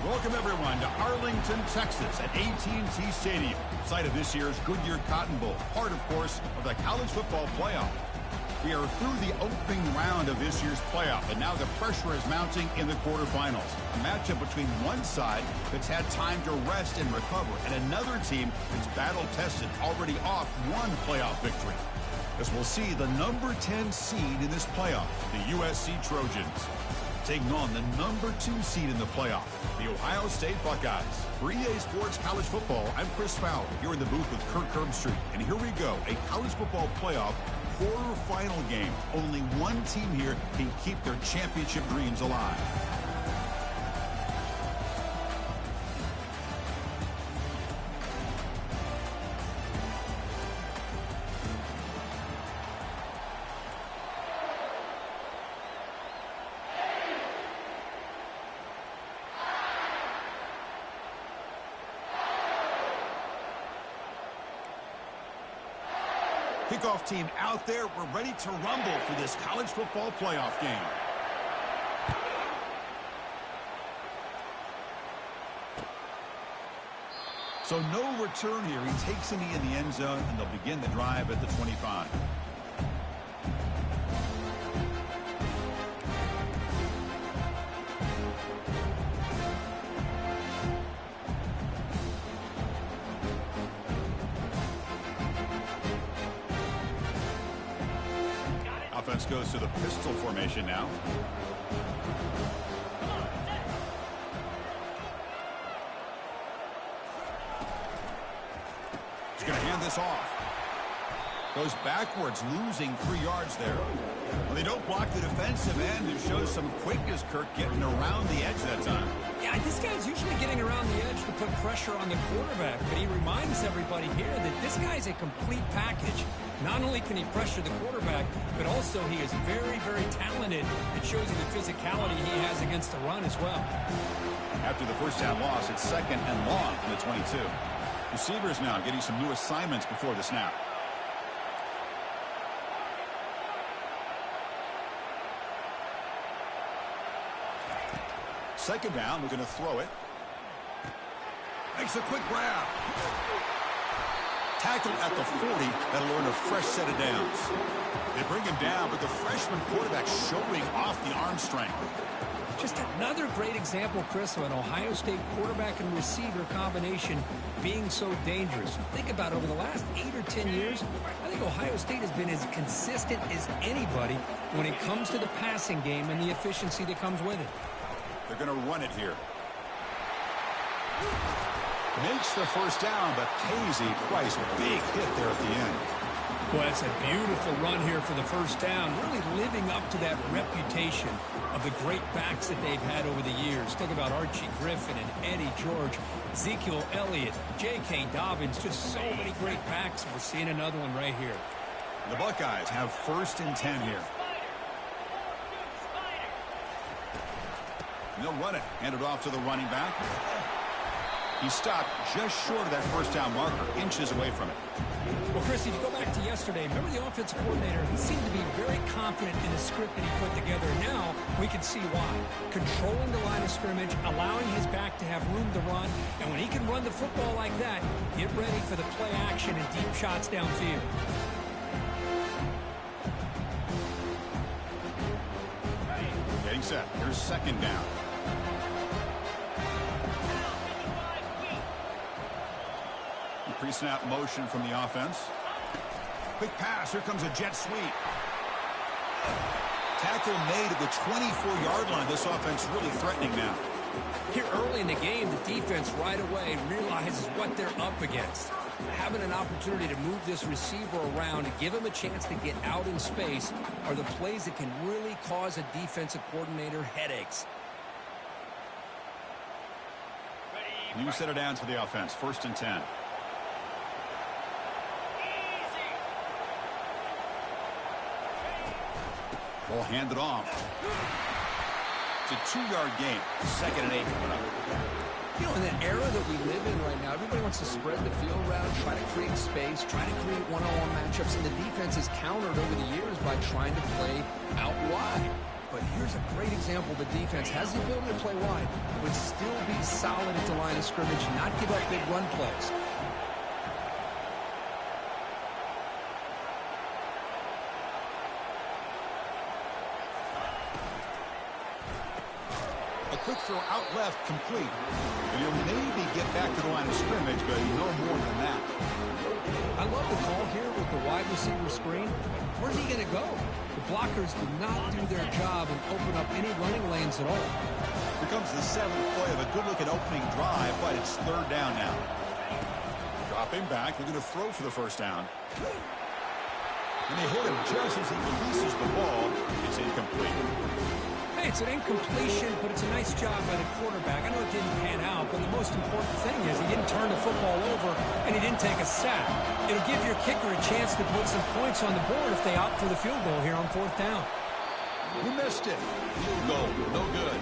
Welcome, everyone, to Arlington, Texas at AT&T Stadium, site of this year's Goodyear Cotton Bowl, part, of course, of the college football playoff. We are through the opening round of this year's playoff, and now the pressure is mounting in the quarterfinals. A matchup between one side that's had time to rest and recover, and another team that's battle-tested, already off one playoff victory. As we'll see the number 10 seed in this playoff, the USC Trojans, taking on the number 2 seed in the playoff, the Ohio State Buckeyes. For EA Sports College Football, I'm Chris Fowler, here in the booth with Kirk Herbstreit. And here we go, a college football playoff quarterfinal game. Only one team here can keep their championship dreams alive. Kickoff team out there. We're ready to rumble for this college football playoff game. So no return here. He takes it in the end zone, and they'll begin the drive at the 25. Offense goes to the pistol formation now. He's going to hand this off. Goes backwards, losing 3 yards there. Well, they don't block the defensive end and shows some quickness, Kirk, getting around the edge that time. Yeah, this guy's usually getting around the edge to put pressure on the quarterback, but he reminds everybody here that this guy's a complete package. Not only can he pressure the quarterback, but also he is very, very talented. It shows you the physicality he has against the run as well. After the first down loss, it's 2nd and long from the 22. Receivers now getting some new assignments before the snap. Second down, we're going to throw it. Makes a quick grab. Tackle at the 40. That'll earn a fresh set of downs. They bring him down, but the freshman quarterback showing off the arm strength. Just another great example, Chris, of an Ohio State quarterback and receiver combination being so dangerous. Think about it, over the last 8 or 10 years, I think Ohio State has been as consistent as anybody when it comes to the passing game and the efficiency that comes with it. They're going to run it here. Makes the first down, but Casey Price, big hit there at the end. Well, it's a beautiful run here for the first down, really living up to that reputation of the great backs that they've had over the years. Think about Archie Griffin and Eddie George, Ezekiel Elliott, J.K. Dobbins, just so many great backs. We're seeing another one right here. The Buckeyes have 1st and 10 here. And they'll run it. Hand it off to the running back. He stopped just short of that first down marker, inches away from it. Well, Chris, if you go back to yesterday, remember the offensive coordinator, he seemed to be very confident in the script that he put together. Now we can see why. Controlling the line of scrimmage, allowing his back to have room to run, and when he can run the football like that, get ready for the play action and deep shots downfield. Getting set. Here's 2nd down. Pre-snap motion from the offense. Quick pass. Here comes a jet sweep. Tackle made at the 24-yard line. This offense really threatening now. Here early in the game, the defense right away realizes what they're up against. Having an opportunity to move this receiver around and give him a chance to get out in space are the plays that can really cause a defensive coordinator headaches. New set of downs for the offense. 1st and 10. Ball handed off. It's a 2-yard gain. 2nd and 8 coming up. You know, in the era that we live in right now, everybody wants to spread the field around, try to create space, try to create one-on-one matchups, and the defense is countered over the years by trying to play out wide. But here's a great example. The defense has the ability to play wide, but still be solid at the line of scrimmage, not give up big run plays. A quick throw out left, complete. And he'll maybe get back to the line of scrimmage, but no more than that. I love the call here with the wide receiver screen. Where's he going to go? The blockers did not do their job and open up any running lanes at all. Here comes the 7th play of a good-looking opening drive, but it's 3rd down now. Dropping back, they're going to throw for the first down. And they hit him just as he releases the ball. It's incomplete. Hey, it's an incompletion, but it's a nice job by the quarterback. I know it didn't pan out, but the most important thing is he didn't turn the football over and he didn't take a sack. It'll give your kicker a chance to put some points on the board if they opt for the field goal here on 4th down. He missed it. Field goal, no good.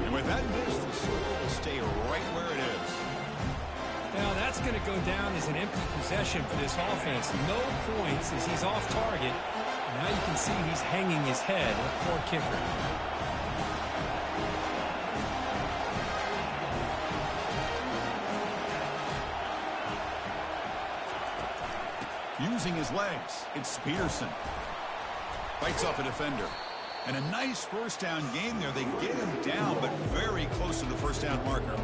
And with that miss, the score will stay right where it is. Now that's going to go down as an empty possession for this offense. No points as he's off target. Now you can see he's hanging his head. Poor kicker. Using his legs, it's Peterson. Fights off a defender. And a nice first down game there. They get him down, but very close to the first down marker.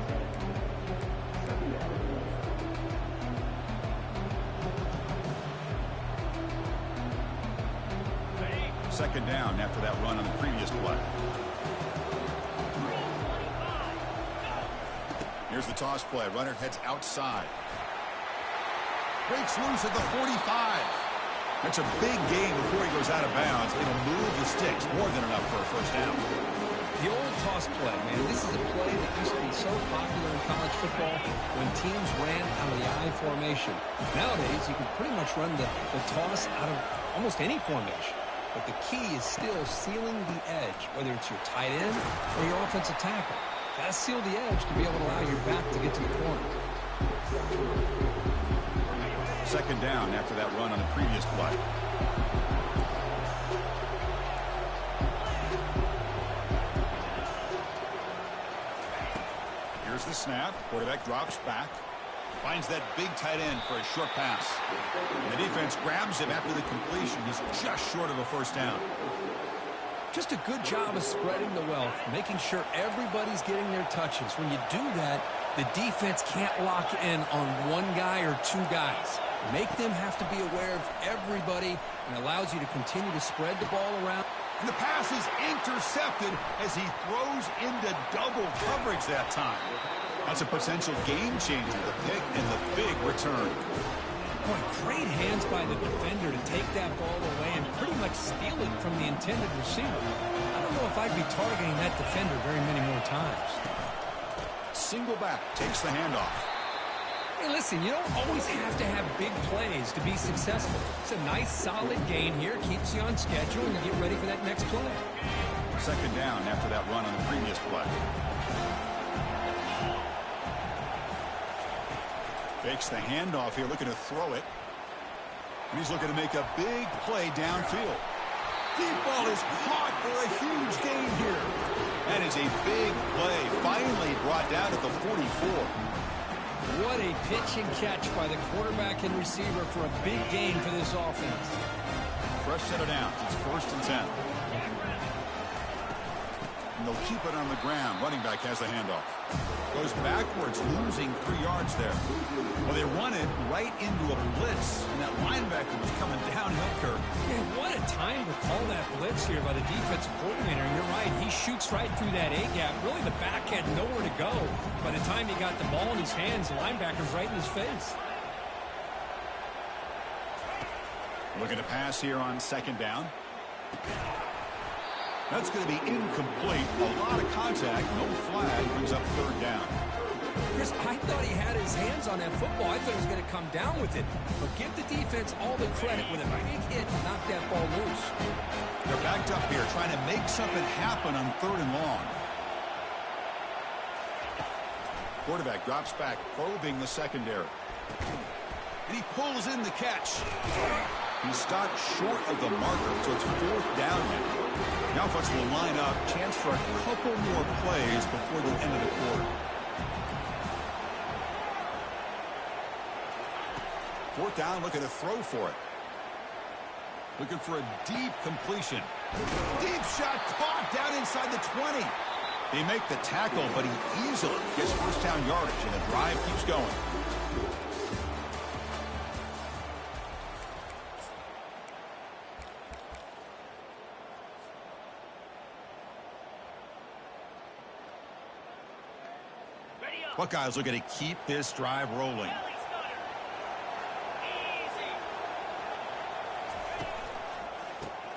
Second down after that run on the previous play. Here's the toss play. Runner heads outside. Breaks loose at the 45. That's a big gain before he goes out of bounds. It'll move the sticks. More than enough for a first down. The old toss play, man. This is a play that used to be so popular in college football when teams ran out of the I formation. Nowadays, you can pretty much run the toss out of almost any formation. But the key is still sealing the edge, whether it's your tight end or your offensive tackle. Got to seal the edge to be able to allow your back to get to the corner. Second down after that run on the previous play. Here's the snap. Quarterback drops back. Finds that big tight end for a short pass. And the defense grabs him after the completion. He's just short of a first down. Just a good job of spreading the wealth, making sure everybody's getting their touches. When you do that, the defense can't lock in on one guy or two guys. Make them have to be aware of everybody and allows you to continue to spread the ball around. And the pass is intercepted as he throws into double coverage that time. That's a potential game changer, the pick and the big return. Boy, great hands by the defender to take that ball away and pretty much steal it from the intended receiver. I don't know if I'd be targeting that defender very many more times. Single back, takes the handoff. Hey, listen, you don't always have to have big plays to be successful. It's a nice, solid gain here. Keeps you on schedule and you get ready for that next play. Second down after that run on the previous play. Fakes the handoff here, looking to throw it. And he's looking to make a big play downfield. Deep ball is caught for a huge gain here. That is a big play, finally brought down at the 44. What a pitch and catch by the quarterback and receiver for a big gain for this offense. Fresh set of downs. It's 1st and 10. And they'll keep it on the ground. Running back has the handoff. Goes backwards, losing 3 yards there. Well, they run it right into a blitz, and that linebacker was coming downhill curve. Man, what a time to call that blitz here by the defensive coordinator. And you're right, he shoots right through that A-gap. Really, the back had nowhere to go. By the time he got the ball in his hands, the linebacker's right in his face. Looking to pass here on second down. That's going to be incomplete. A lot of contact, no flag, brings up third down. Chris, I thought he had his hands on that football. I thought he was going to come down with it. But give the defense all the credit with a big hit to knock that ball loose. They're backed up here, trying to make something happen on 3rd and long. Quarterback drops back, probing the secondary. And he pulls in the catch. He stopped short of the marker, so it's 4th down now. Now offense will line up. Chance for a couple more plays before the end of the quarter. Fourth down, looking to throw for it. Looking for a deep completion. Deep shot caught down inside the 20. They make the tackle, but he easily gets first down yardage, and the drive keeps going. Buckeyes looking to keep this drive rolling.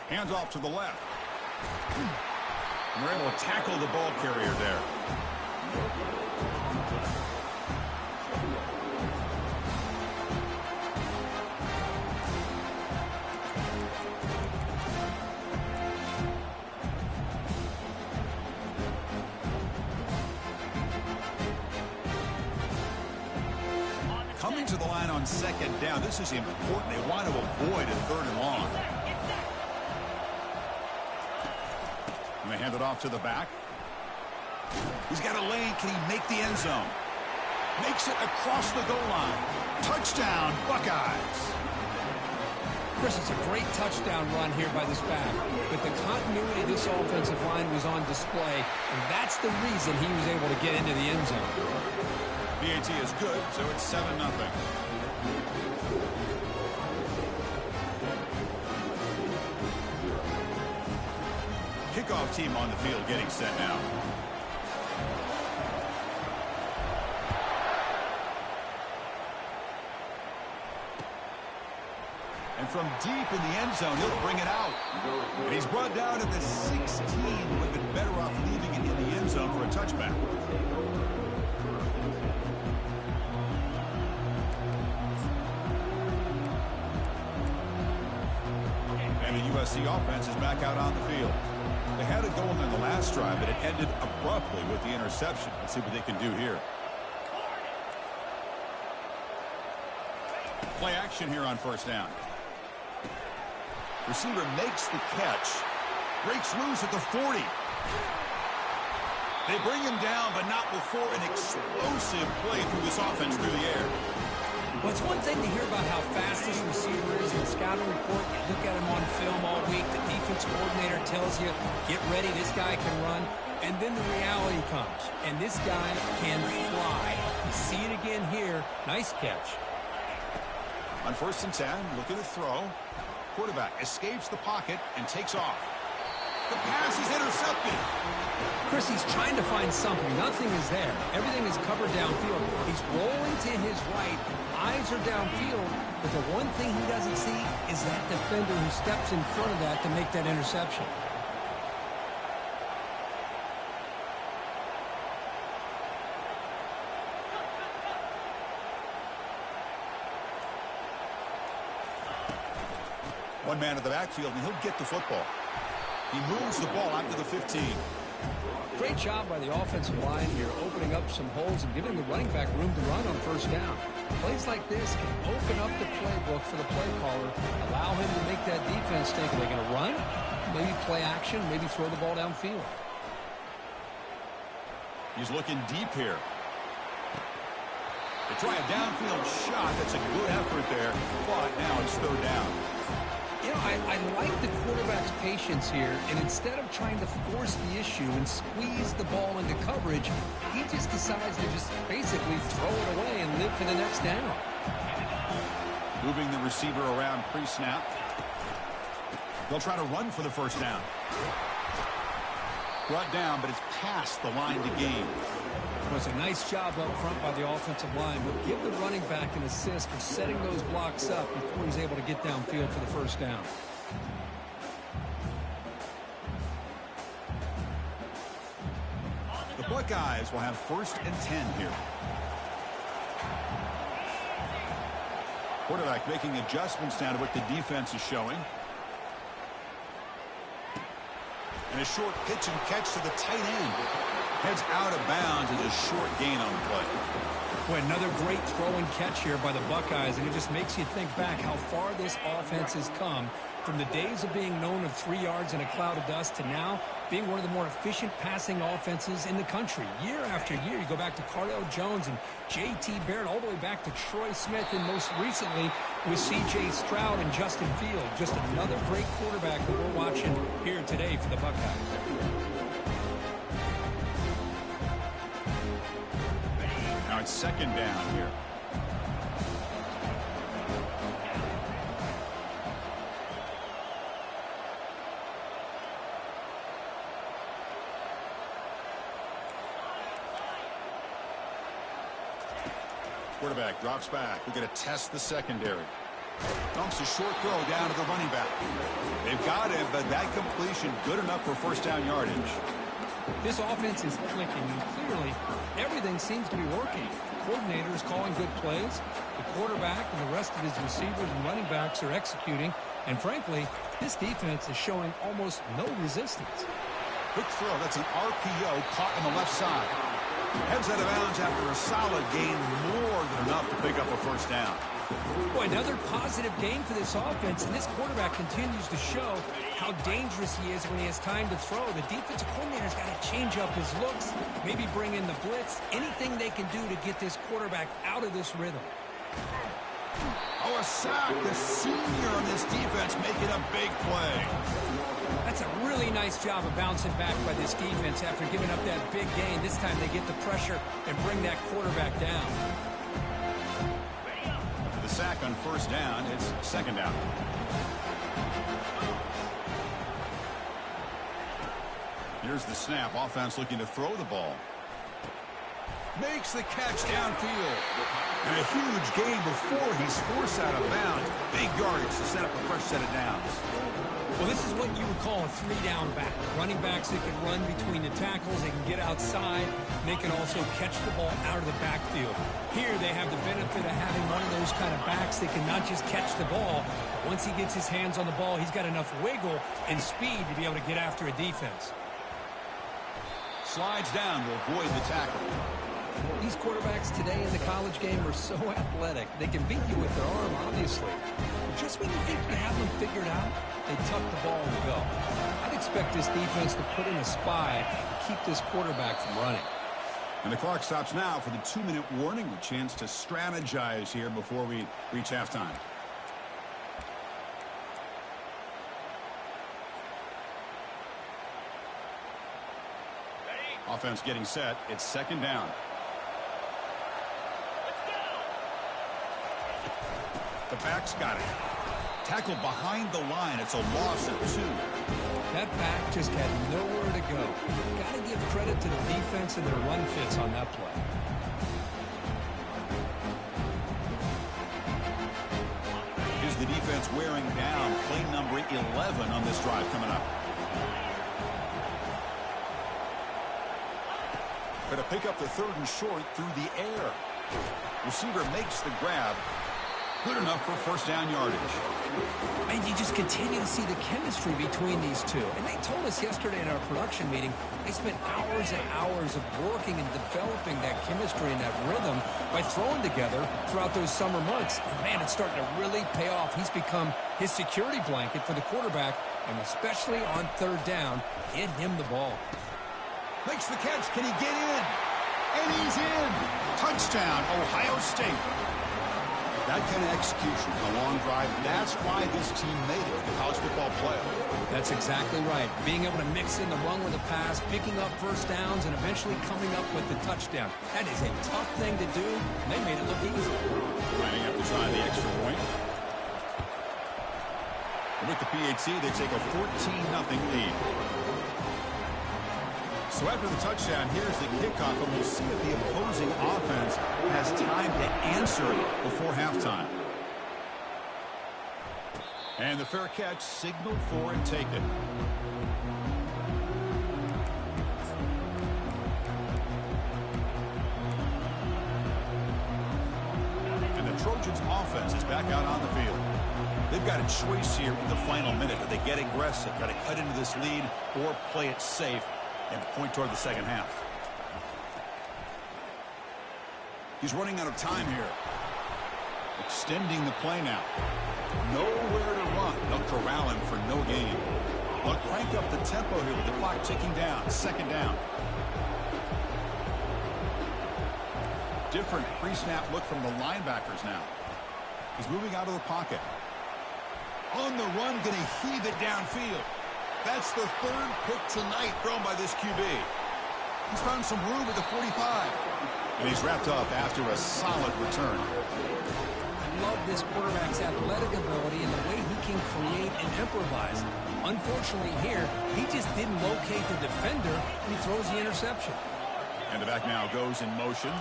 Hands off to the left. And they're able to tackle the ball carrier there. Coming to the line on second down. This is important. They want to avoid a third and long. And they hand it off to the back. He's got a lane. Can he make the end zone? Makes it across the goal line. Touchdown, Buckeyes. Chris, it's a great touchdown run here by this back. But the continuity of this offensive line was on display, and that's the reason he was able to get into the end zone. BAT is good, so it's 7-0. Kickoff team on the field getting set now. And from deep in the end zone, he'll bring it out. And he's brought down at the 16. Would have been better off leaving it in the end zone for a touchback. And the USC offense is back out on the field. They had it going in the last drive, but it ended abruptly with the interception. Let's see what they can do here. Play action here on first down. Receiver makes the catch. Breaks loose at the 40. They bring him down, but not before an explosive play through this offense through the air. Well, it's one thing to hear about how fast this receiver is in the scouting report. You look at him on film all week. The defense coordinator tells you, get ready, this guy can run. And then the reality comes. And this guy can fly. You see it again here. Nice catch. On first and 10, looking to throw. Quarterback escapes the pocket and takes off. The pass is intercepted. Chris, he's trying to find something. Nothing is there. Everything is covered downfield. He's rolling to his right. Eyes are downfield. But the one thing he doesn't see is that defender who steps in front of that to make that interception. One man at the backfield, and he'll get the football. He moves the ball out to the 15. Great job by the offensive line here, opening up some holes and giving the running back room to run on first down. Plays like this can open up the playbook for the play caller, allow him to make that defense think, are they going to run? Maybe play action, maybe throw the ball downfield. He's looking deep here. They try a downfield shot. That's a good effort there, but now it's third down. You know, I like the quarterback's patience here, and instead of trying to force the issue and squeeze the ball into coverage, he just decides to just basically throw it away and live for the next down. Moving the receiver around pre-snap. They'll try to run for the first down. Brought down, but it's past the line to gain. It was a nice job up front by the offensive line, but give the running back an assist for setting those blocks up before he's able to get downfield for the first down. The Buckeyes will have first and 10 here. Quarterback making adjustments now to what the defense is showing. And a short pitch and catch to the tight end. Heads out of bounds as a short gain on the play. Well, another great throw and catch here by the Buckeyes, and it just makes you think back how far this offense has come from the days of being known of 3 yards in a cloud of dust to now being one of the more efficient passing offenses in the country. Year after year, you go back to Cardell Jones and J.T. Barrett, all the way back to Troy Smith, and most recently with C.J. Stroud and Justin Field. Just another great quarterback that we're watching here today for the Buckeyes. Now it's second down here. Quarterback drops back. We're going to test the secondary. Dumps a short throw down to the running back. They've got him, but that completion good enough for first down yardage. This offense is clicking, and clearly everything seems to be working. The coordinator is calling good plays. The quarterback and the rest of his receivers and running backs are executing. And frankly, this defense is showing almost no resistance. Quick throw. That's an RPO caught on the left side. Heads out of bounds after a solid gain, more than enough to pick up a first down. Boy, another positive game for this offense, and this quarterback continues to show how dangerous he is when he has time to throw. The defensive coordinator's got to change up his looks, maybe bring in the blitz, anything they can do to get this quarterback out of this rhythm. Oh, a sack. The senior on this defense making a big play. That's a really nice job of bouncing back by this defense after giving up that big gain. This time they get the pressure and bring that quarterback down. After the sack on first down, it's second down. Here's the snap. Offense looking to throw the ball. Makes the catch downfield. And a huge gain before he's forced out of bounds. Big yardage to set up a fresh set of downs. Well, this is what you would call a three-down back. Running backs that can run between the tackles, they can get outside, and they can also catch the ball out of the backfield. Here they have the benefit of having one of those kind of backs that can not just catch the ball, but once he gets his hands on the ball, he's got enough wiggle and speed to be able to get after a defense. Slides down to avoid the tackle. These quarterbacks today in the college game are so athletic. They can beat you with their arm, obviously. But just when you think you have them figured out, they tuck the ball and go. I'd expect this defense to put in a spy and keep this quarterback from running. And the clock stops now for the 2-minute warning. A chance to strategize here before we reach halftime. Offense getting set. It's second down. The back's got it. Tackle behind the line. It's a loss of 2. That back just had nowhere to go. Got to give credit to the defense and their run fits on that play. Here's the defense wearing down. Play number 11 on this drive coming up. Going to pick up the 3rd and short through the air. Receiver makes the grab. Good enough for first down yardage. And you just continue to see the chemistry between these two. And they told us yesterday in our production meeting, they spent hours and hours of working and developing that chemistry and that rhythm by throwing together throughout those summer months. And man, it's starting to really pay off. He's become his security blanket for the quarterback, and especially on 3rd down, get him the ball. Makes the catch. Can he get in? And he's in. Touchdown, Ohio State. That kind of execution, a long drive, that's why this team made it to the college football playoff. That's exactly right. Being able to mix in the run with the pass, picking up first downs, and eventually coming up with the touchdown. That is a tough thing to do, and they made it look easy. Lining up to try the extra point. And with the PAT, they take a 14-0 lead. So after the touchdown, here's the kickoff, and we'll see if the opposing offense has time to answer before halftime. And the fair catch signaled for and taken. And the Trojans' offense is back out on the field. They've got a choice here in the final minute. Do they get aggressive, got to cut into this lead, or play it safe and point toward the second half? He's running out of time here. Extending the play now. Nowhere to run. They'll corral him for no gain. They'll crank up the tempo here with the clock ticking down. Second down. Different pre-snap look from the linebackers now. He's moving out of the pocket. On the run, going to heave it downfield. That's the third pick tonight thrown by this QB. He's found some room at the 45. And he's wrapped up after a solid return. I love this quarterback's athletic ability and the way he can create and improvise. Unfortunately here, he just didn't locate the defender, and he throws the interception. And the back now goes in motion.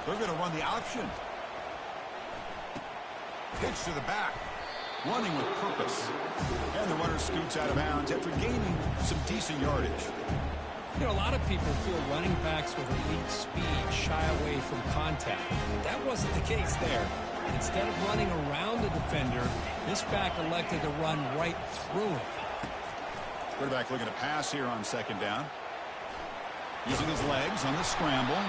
They're going to run the option. Pitch to the back. Running with purpose. And the runner scoots out of bounds after gaining some decent yardage. You know, a lot of people feel running backs with elite speed shy away from contact. That wasn't the case there. Instead of running around the defender, this back elected to run right through him. Quarterback looking to pass here on second down. Using his legs on the scramble.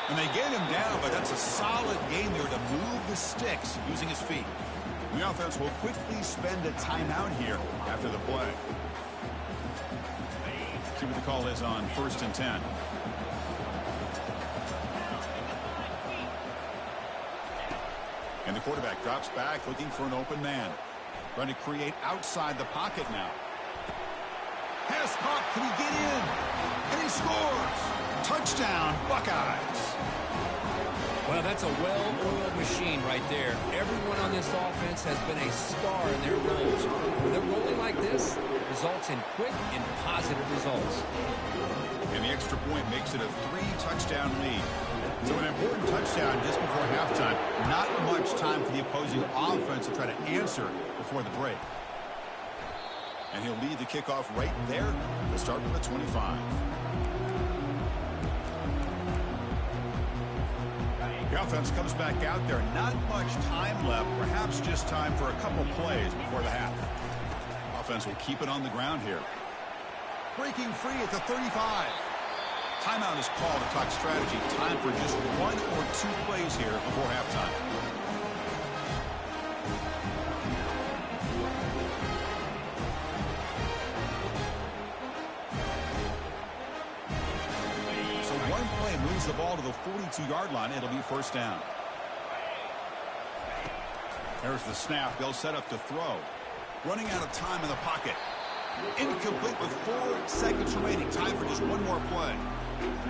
And they get him down, but that's a solid game there to move the sticks using his feet. The offense will quickly spend a timeout here after the play. See what the call is on 1st and 10. And the quarterback drops back looking for an open man. Trying to create outside the pocket now. Pass caught. Can he get in? And he scores. Touchdown, Buckeyes. Well, that's a well-oiled machine right there. Everyone on this offense has been a star in their roles. When they're rolling like this, results in quick and positive results. And the extra point makes it a 3-touchdown lead. So an important touchdown just before halftime. Not much time for the opposing offense to try to answer before the break. And he'll lead the kickoff right there. We'll start from the 25. The offense comes back out there. Not much time left. Perhaps just time for a couple plays before the half. Offense will keep it on the ground here. Breaking free at the 35. Timeout is called to talk strategy. Time for just 1 or 2 plays here before halftime. So one play moves the ball to the 42-yard line. It'll be first down. There's the snap. They'll set up to throw. Running out of time in the pocket. Incomplete with 4 seconds remaining. Time for just one more play.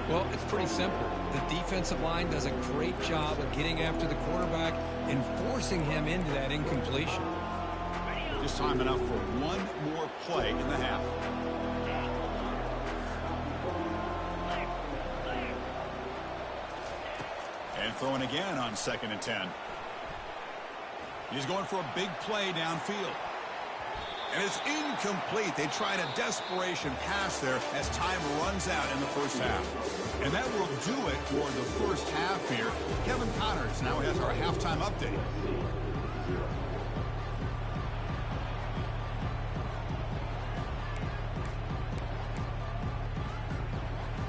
Well, it's pretty simple. The defensive line does a great job of getting after the quarterback and forcing him into that incompletion. Just time enough for one more play in the half. And throwing again on 2nd and 10. He's going for a big play downfield. And it's incomplete. They tried a desperation pass there as time runs out in the first half. And that will do it for the first half here. Kevin Connors now has our halftime update.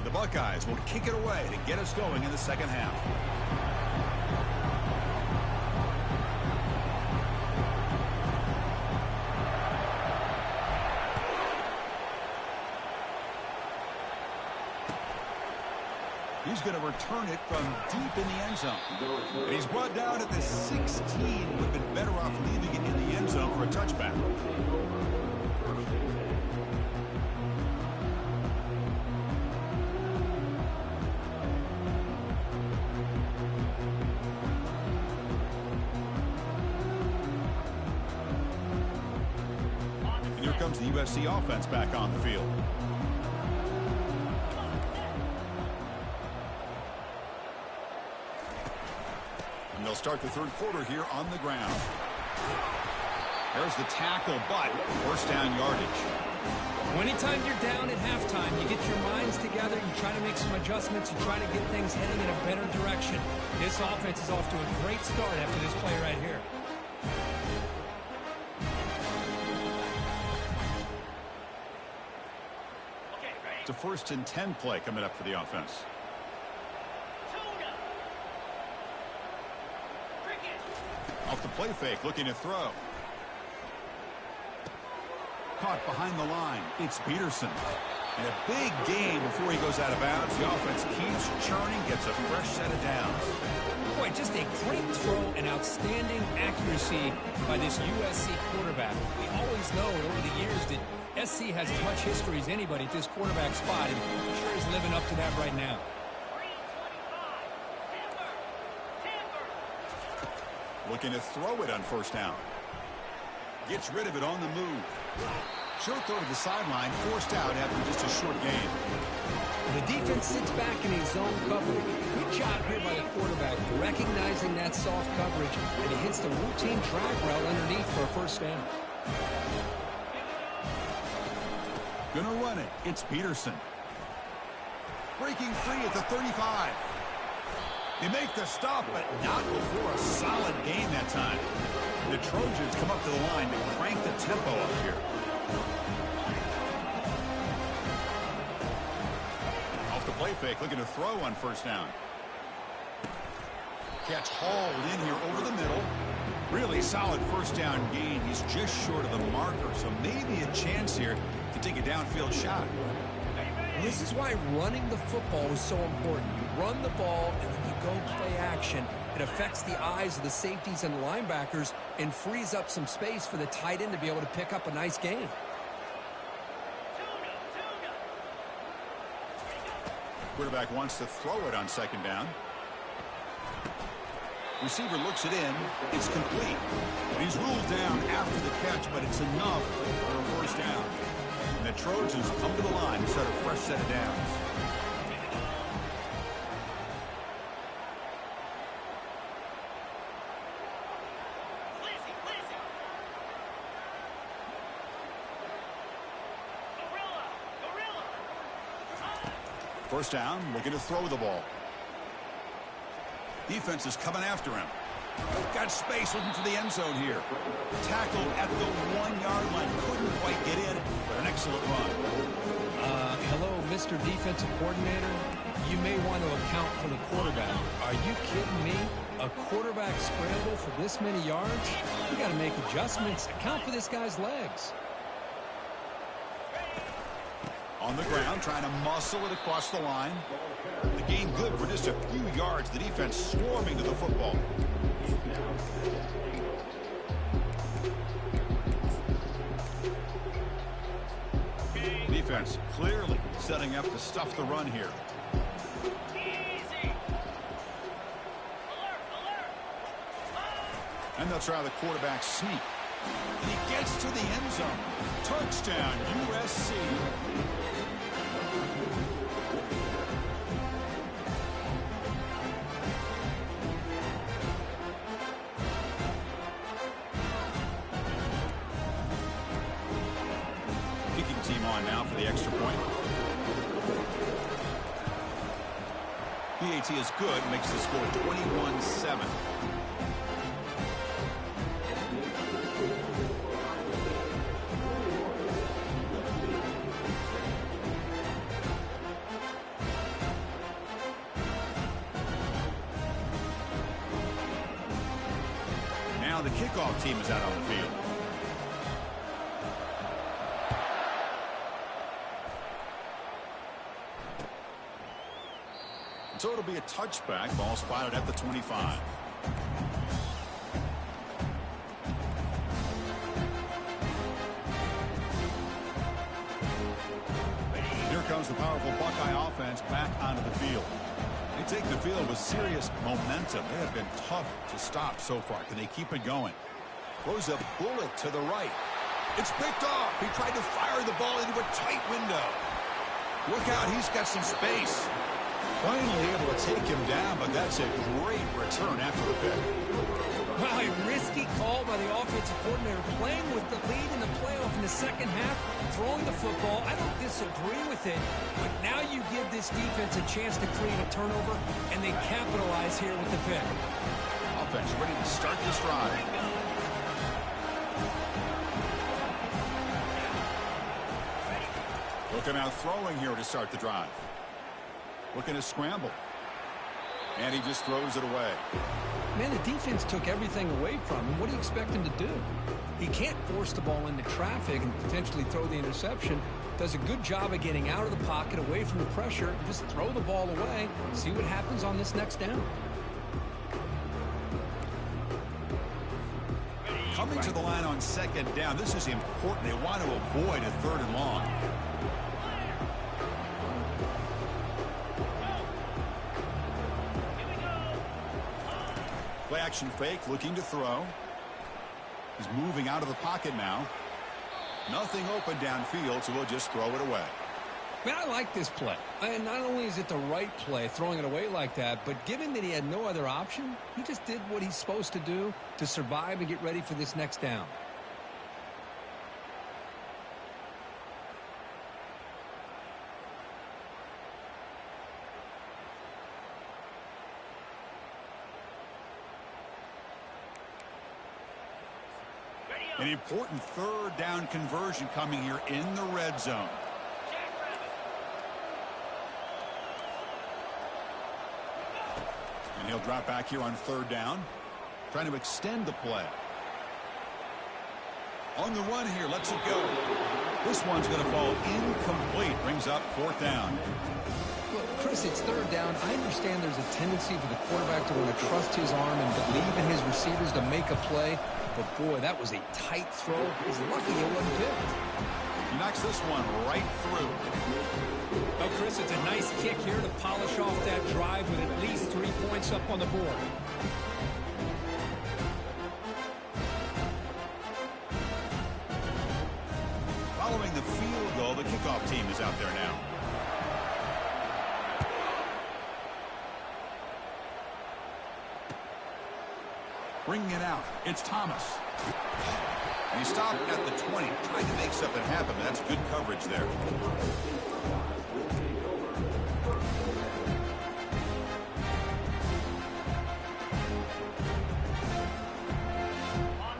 The Buckeyes will kick it away to get us going in the second half. He's going to return it from deep in the end zone. And he's brought down at the 16. Would have been better off leaving it in the end zone for a touchback. And here comes the USC offense back on the field. And they'll start the third quarter here on the ground. There's the tackle, but first down yardage. Well, anytime you're down at halftime, you get your minds together, you try to make some adjustments, you try to get things heading in a better direction. This offense is off to a great start after this play right here. It's a 1st and 10 play coming up for the offense. Off the play fake, looking to throw. Caught behind the line. It's Peterson. And a big gain before he goes out of bounds. The offense keeps churning, gets a fresh set of downs. Boy, just a great throw and outstanding accuracy by this USC quarterback. We always know over the years that SC has as much history as anybody at this quarterback spot, and I'm sure he's living up to that right now. Looking to throw it on first down. Gets rid of it on the move. Short throw to the sideline, forced out after just a short gain. The defense sits back in his zone coverage. Good job here by the quarterback, recognizing that soft coverage, and he hits the routine drag route underneath for a first down. Gonna run it. It's Peterson. Breaking free at the 35. They make the stop, but not before a solid gain that time. The Trojans come up to the line to crank the tempo up here. Off the play fake, looking to throw on first down. Catch hauled in here over the middle. Really solid first down gain. He's just short of the marker, so maybe a chance here to take a downfield shot. This is why running the football is so important. You run the ball, and then you go play action. It affects the eyes of the safeties and linebackers and frees up some space for the tight end to be able to pick up a nice gain. Quarterback wants to throw it on second down. Receiver looks it in. It's complete. He's ruled down after the catch, but it's enough for a first down. And the Trojans come to the line to start a fresh set of downs. First down, looking to throw the ball. Defense is coming after him. Got space looking for the end zone here. Tackled at the 1-yard line. Couldn't quite get in, but an excellent run. Hello, Mr. Defensive Coordinator. You may want to account for the quarterback. Are you kidding me? A quarterback scramble for this many yards? You got to make adjustments. Account for this guy's legs. On the ground, trying to muscle it across the line. The gain good for just a few yards. The defense swarming to the football. Defense clearly setting up to stuff the run here. And they'll try the quarterback sneak. And he gets to the end zone. Touchdown, USC. Kicking team on now for the extra point. PAT is good, makes the score 21-7. The kickoff team is out on the field. So it'll be a touchback. Ball spotted at the 25. Here comes the powerful Buckeye offense back onto the field. They take the field with serious momentum. They have been tough to stop so far. Can they keep it going? Throws a bullet to the right. It's picked off. He tried to fire the ball into a tight window. Look out, he's got some space. Finally able to take him down, but that's a great return after the pick. Wow, a risky call by the offensive coordinator, playing with the lead in the playoff in the second half, throwing the football. I don't disagree with it, but now you give this defense a chance to create a turnover, and they capitalize here with the pick. Offense ready to start this drive. Looking out throwing here to start the drive. Looking to scramble. And he just throws it away. Man, the defense took everything away from him. What do you expect him to do? He can't force the ball into traffic and potentially throw the interception. Does a good job of getting out of the pocket, away from the pressure. Just throw the ball away. See what happens on this next down. Coming to the line on second down, this is important. They want to avoid a 3rd and long. Play action fake, looking to throw. He's moving out of the pocket now. Nothing open downfield, so we'll just throw it away. Man, I like this play. And not only is it the right play, throwing it away like that, but given that he had no other option, he just did what he's supposed to do to survive and get ready for this next down. An important 3rd down conversion coming here in the red zone. And he'll drop back here on 3rd down. Trying to extend the play. On the run here, lets it go. This one's going to fall incomplete. Brings up 4th down. Look, Chris, it's 3rd down. I understand there's a tendency for the quarterback to want to trust his arm and believe in his receivers to make a play. But, boy, that was a tight throw. He's lucky it wasn't picked. He knocks this one right through. Oh, Chris, it's a nice kick here to polish off that drive with at least 3 points up on the board. Following the field goal, the kickoff team is out there now. Bringing it out, it's Thomas. And he stopped at the 20, trying to make something happen. That's good coverage there.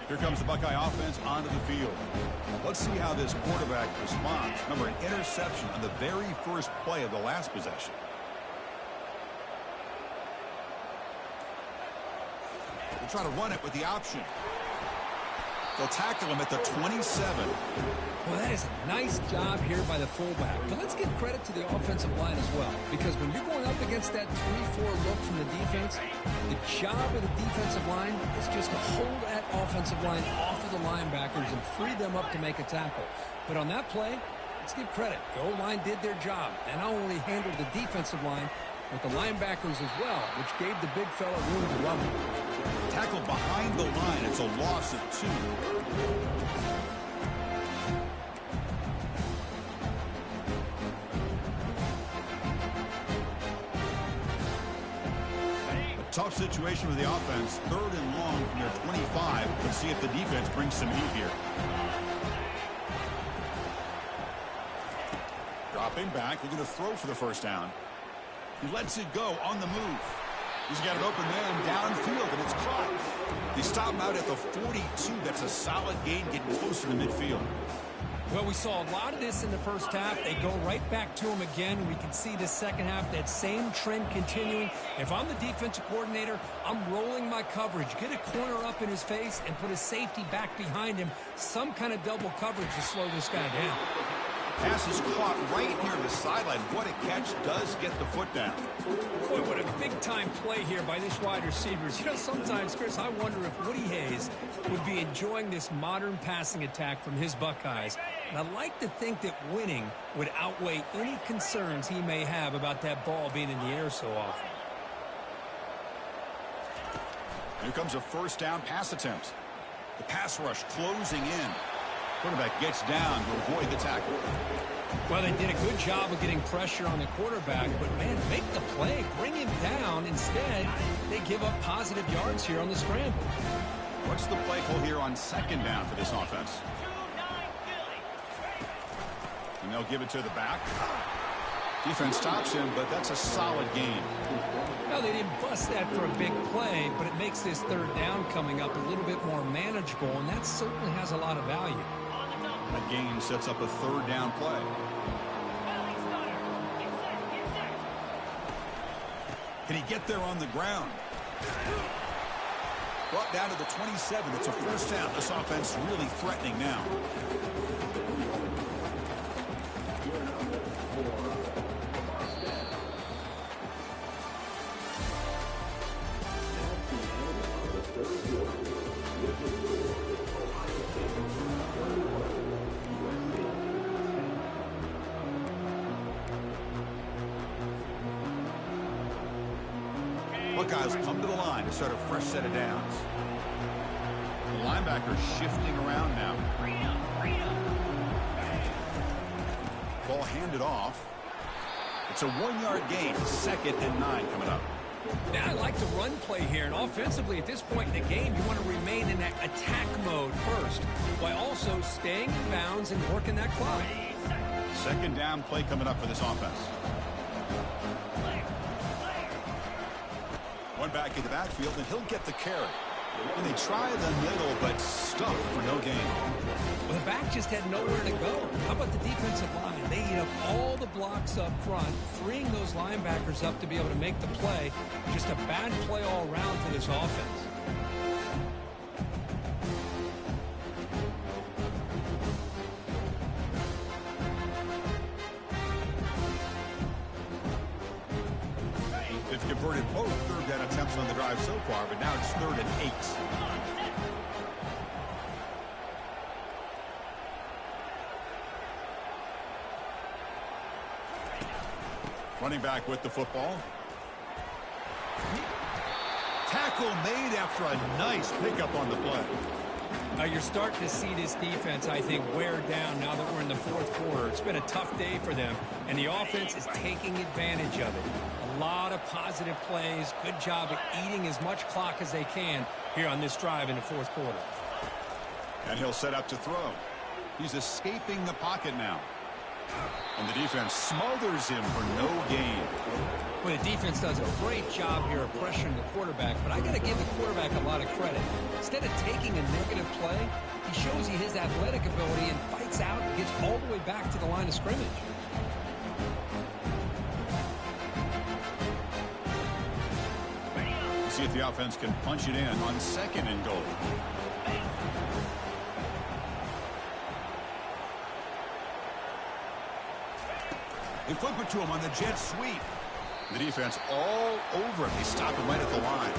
Here comes the Buckeye offense onto the field. Let's see how this quarterback responds. Remember, an interception on the very first play of the last possession. They'll try to run it with the option. They'll tackle him at the 27. Well, that is a nice job here by the fullback. But let's give credit to the offensive line as well. Because when you're going up against that 3-4 look from the defense, the job of the defensive line is just to hold that offensive line off of the linebackers and free them up to make a tackle. But on that play, let's give credit. The O-line did their job. And not only handled the defensive line, but the linebackers as well, which gave the big fella room to run. Tackle behind the line. It's a loss of 2. A tough situation for the offense. 3rd and long from their 25. Let's see if the defense brings some heat here. Dropping back. Looking to throw for the 1st down. He lets it go on the move. He's got an open man downfield, and it's caught. They stop him out at the 42. That's a solid gain, getting closer to midfield. Well, we saw a lot of this in the first half. They go right back to him again. We can see the second half, that same trend continuing. If I'm the defensive coordinator, I'm rolling my coverage. Get a corner up in his face and put a safety back behind him. Some kind of double coverage to slow this guy down. Pass is caught right near the sideline. What a catch. Does get the foot down. Boy, what a big-time play here by this wide receivers. You know, sometimes, Chris, I wonder if Woody Hayes would be enjoying this modern passing attack from his Buckeyes. And I like to think that winning would outweigh any concerns he may have about that ball being in the air so often. Here comes a 1st down pass attempt. The pass rush closing in. Quarterback gets down to avoid the tackle. Well, they did a good job of getting pressure on the quarterback, but, man, make the play, bring him down. Instead, they give up positive yards here on the scramble. What's the play call here on 2nd down for this offense? And they'll give it to the back. Defense stops him, but that's a solid gain. Well, they didn't bust that for a big play, but it makes this 3rd down coming up a little bit more manageable, and that certainly has a lot of value. That gain sets up a 3rd down play. Can he get there on the ground? Brought down to the 27. It's a first down. This offense really threatening now. Buckeyes come to the line to start a fresh set of downs. The linebacker shifting around now. Ball handed off. It's a 1-yard gain. 2nd and 9 coming up. Now I like the run play here, and offensively at this point in the game, you want to remain in that attack mode first, while also staying in bounds and working that clock. 2nd down play coming up for this offense. One back in the backfield, and he'll get the carry. And they try the middle, but stuck for no gain. Well, the back just had nowhere to go. How about the defensive line? They eat up all the blocks up front, freeing those linebackers up to be able to make the play. Just a bad play all around for this offense. They've converted both 3rd down attempts on the drive so far, but now it's 3rd and 8. Running back with the football. Tackle made after a nice pickup on the play. You're starting to see this defense, I think, wear down now that we're in the 4th quarter. It's been a tough day for them, and the offense is taking advantage of it. A lot of positive plays. Good job at eating as much clock as they can here on this drive in the 4th quarter. And he'll set up to throw. He's escaping the pocket now. And the defense smothers him for no gain. Well, the defense does a great job here of pressuring the quarterback, but I got to give the quarterback a lot of credit. Instead of taking a negative play, he shows you his athletic ability and fights out and gets all the way back to the line of scrimmage. See if the offense can punch it in on 2nd and goal. They flip it to him on the jet sweep. The defense all over him. They stop him right at the line.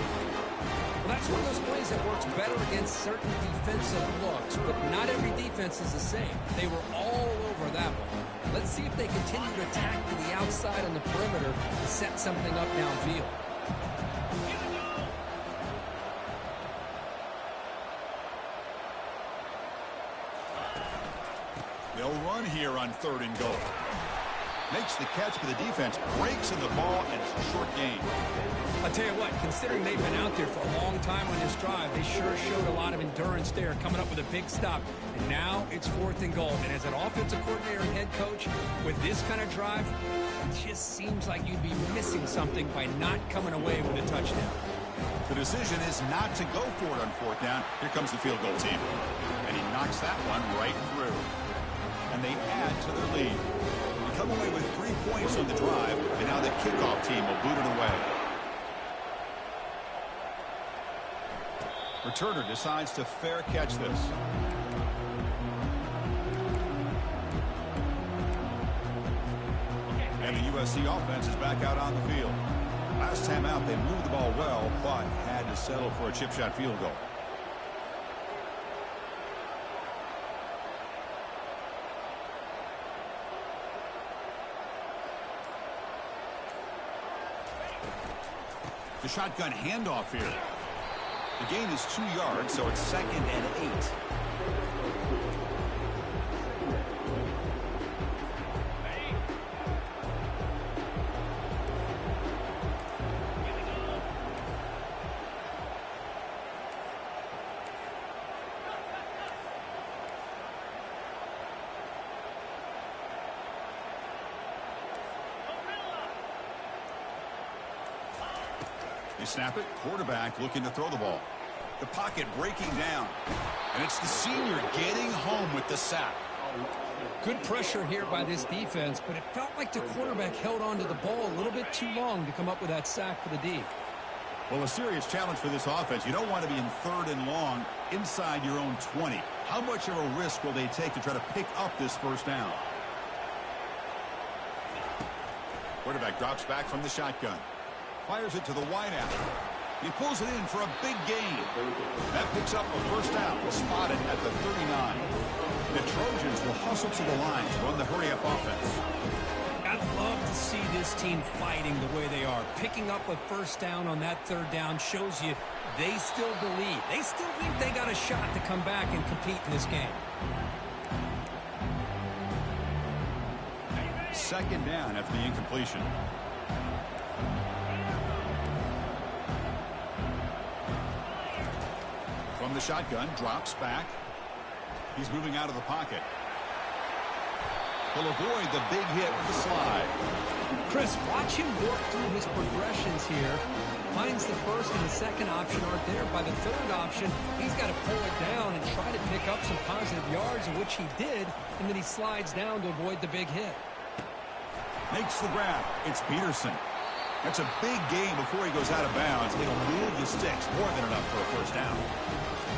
Well, that's one of those plays that works better against certain defensive looks, but not every defense is the same. They were all over that one. Let's see if they continue to attack to the outside on the perimeter to set something up downfield. They'll run here on 3rd and goal. Makes the catch, but the defense breaks in the ball, and it's a short gain. I'll tell you what, considering they've been out there for a long time on this drive, they sure showed a lot of endurance there, coming up with a big stop. And now it's 4th and goal. And as an offensive coordinator and head coach, with this kind of drive, it just seems like you'd be missing something by not coming away with a touchdown. The decision is not to go for it on 4th down. Here comes the field goal team. And he knocks that one right through. And they add to their lead. They come away with 3 points on the drive, and now the kickoff team will boot it away. Returner decides to fair catch this. And the USC offense is back out on the field. Last time out, they moved the ball well, but had to settle for a chip shot field goal. The shotgun handoff here. The gain is 2 yards, so it's 2nd and 8. They snap it. Quarterback looking to throw the ball. The pocket breaking down. And it's the senior getting home with the sack. Good pressure here by this defense, but it felt like the quarterback held on to the ball a little bit too long to come up with that sack for the D. Well, a serious challenge for this offense. You don't want to be in 3rd and long inside your own 20. How much of a risk will they take to try to pick up this first down? Quarterback drops back from the shotgun. Fires it to the wideout. He pulls it in for a big gain. That picks up a first down. Spotted at the 39. The Trojans will hustle to the line to run the hurry-up offense. I'd love to see this team fighting the way they are. Picking up a first down on that 3rd down shows you they still believe. They still think they got a shot to come back and compete in this game. 2nd down after the incompletion. From the shotgun, drops back. He's moving out of the pocket. He'll avoid the big hit with the slide. Chris, watch him work through his progressions here. Finds the first and the second option aren't there. By the 3rd option, he's got to pull it down and try to pick up some positive yards, of which he did, and then he slides down to avoid the big hit. Makes the grab. It's Peterson. That's a big gain before he goes out of bounds. It'll move the sticks. More than enough for a first down.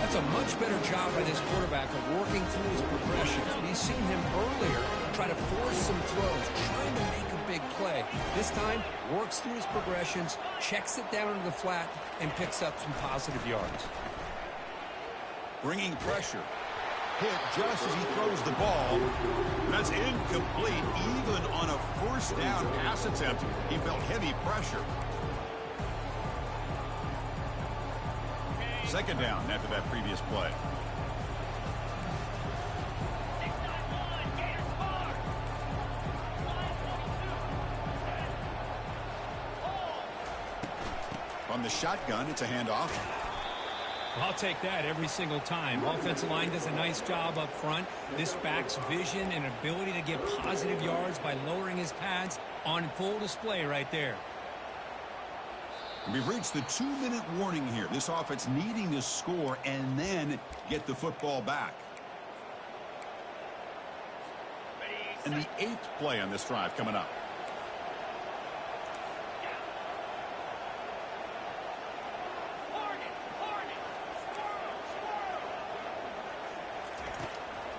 That's a much better job by this quarterback of working through his progressions. We've seen him earlier try to force some throws, trying to make a big play. This time, works through his progressions, checks it down into the flat, and picks up some positive yards. Bringing pressure. Hit just as he throws the ball. That's incomplete. Even on a first down pass attempt, he felt heavy pressure. 2nd down after that previous play. From the shotgun, it's a handoff. I'll take that every single time. Offensive line does a nice job up front. This back's vision and ability to get positive yards by lowering his pads on full display right there. We've reached the 2-minute warning here. This offense needing to score and then get the football back. And the 8th play on this drive coming up.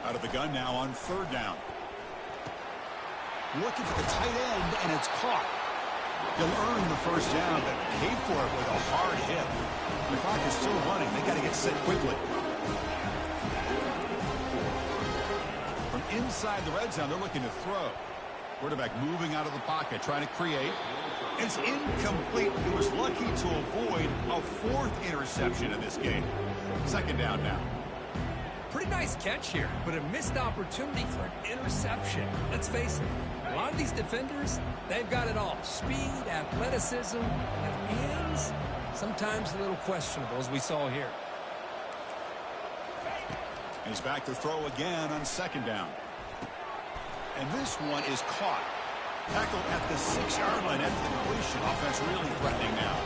Out of the gun now on 3rd down. Looking for the tight end, and it's caught. He'll earn the first down, but paid for it with a hard hit. The clock is still running. They got to get set quickly. From inside the red zone, they're looking to throw. Quarterback moving out of the pocket, trying to create. It's incomplete. He was lucky to avoid a 4th interception in this game. 2nd down now. Pretty nice catch here, but a missed opportunity for an interception. Let's face it, a lot of these defenders, they've got it all. Speed, athleticism, and hands, sometimes a little questionable, as we saw here. He's back to throw again on 2nd down. And this one is caught. Tackled at the 6-yard line after the completion. Offense really threatening now.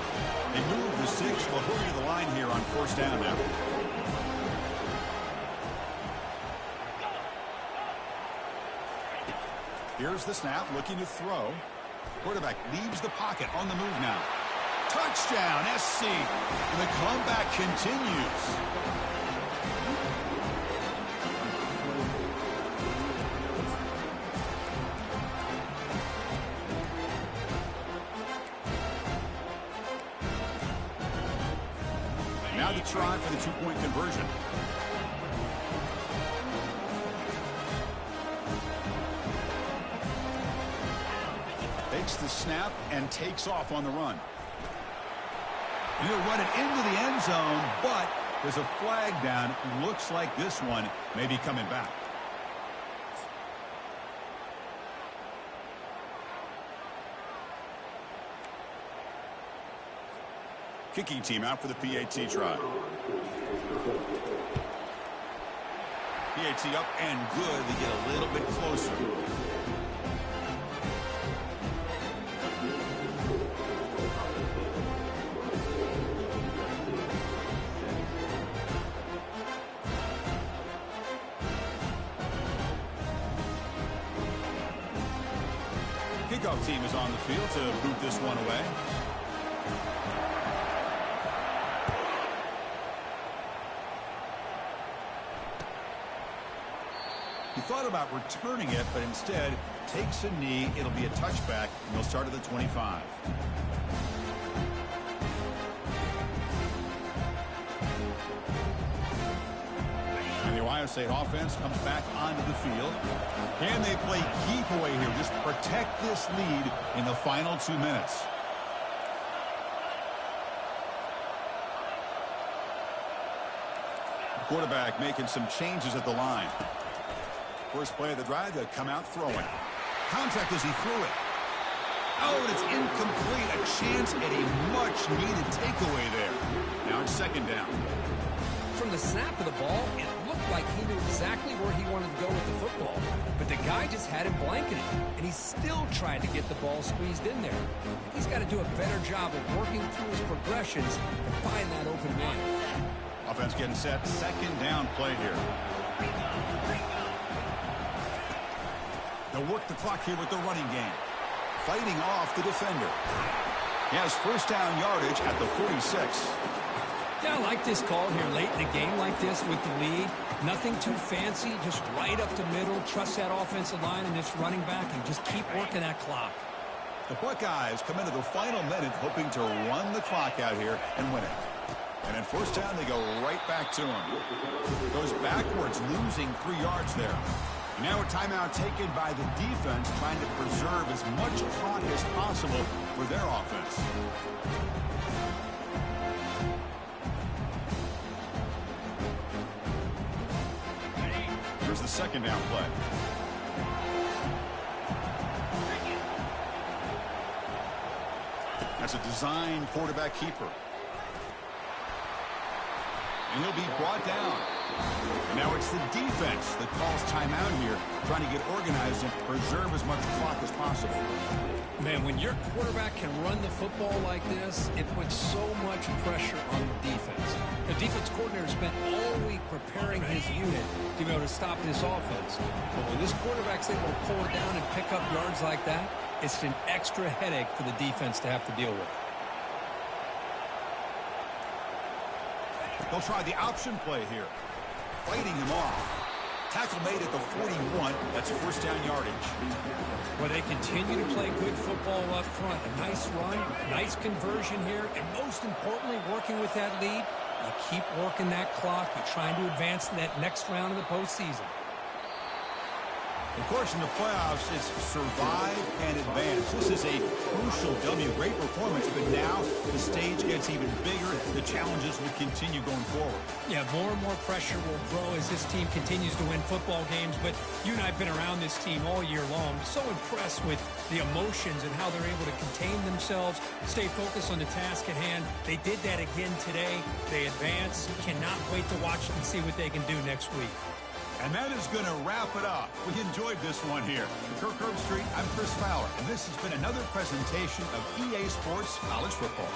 They move the 6. We'll hurry to the line here on 1st down now. Here's the snap, looking to throw. Quarterback leaves the pocket, on the move now. Touchdown, SC. And the comeback continues. Now to try for the 2-point conversion. Takes the snap and takes off on the run. He'll run it into the end zone, but there's a flag down. Looks like this one may be coming back. Kicking team out for the PAT try. PAT up and good. They get a little bit closer. kickoff team is on the field to boot this one away. He thought about returning it, but instead takes a knee. It'll be a touchback, and he'll start at the 25. And the Ohio State offense comes back onto the field. Can they play keep away here? Just protect this lead in the final 2 minutes. The quarterback making some changes at the line. First play of the drive, they'll come out throwing. Contact as he threw it. Oh, and it's incomplete. A chance at a much-needed takeaway there. Now it's second down. From the snap of the ball, it looked like he knew exactly where he wanted to go with the football. But the guy just had him blanketed, and he still tried to get the ball squeezed in there. He's got to do a better job of working through his progressions to find that open man. Offense getting set. Second down play here. They'll work the clock here with the running game. Fighting off the defender. He has first down yardage at the 46. Yeah, I like this call here late in the game like this with the lead. Nothing too fancy, just right up the middle. Trust that offensive line and this running back and just keep working that clock. The Buckeyes come into the final minute hoping to run the clock out here and win it. And in first down, they go right back to him. Goes backwards, losing 3 yards there. Now a timeout taken by the defense, trying to preserve as much clock as possible for their offense. Here's the second down play. That's a design quarterback keeper. And he'll be brought down. And now it's the defense that calls timeout here, trying to get organized and preserve as much clock as possible. Man, when your quarterback can run the football like this, it puts so much pressure on the defense. The defense coordinator spent all week preparing his unit to be able to stop this offense. But when this quarterback's able to pull it down and pick up yards like that, it's an extra headache for the defense to have to deal with. They'll try the option play here. Fighting him off. Tackle made at the 41. That's first down yardage. Well, they continue to play good football up front. A nice run, nice conversion here, and most importantly, working with that lead, you keep working that clock. You're trying to advance to that next round of the postseason. Of course, in the playoffs, it's survive and advance. This is a crucial W. Great performance, but now the stage gets even bigger. The challenges will continue going forward. Yeah, more and more pressure will grow as this team continues to win football games. But you and I have been around this team all year long. So impressed with the emotions and how they're able to contain themselves, stay focused on the task at hand. They did that again today. They advance. Cannot wait to watch and see what they can do next week. And that is going to wrap it up. We enjoyed this one here. For Kirk Herbstreit, I'm Chris Fowler, and this has been another presentation of EA Sports College Football.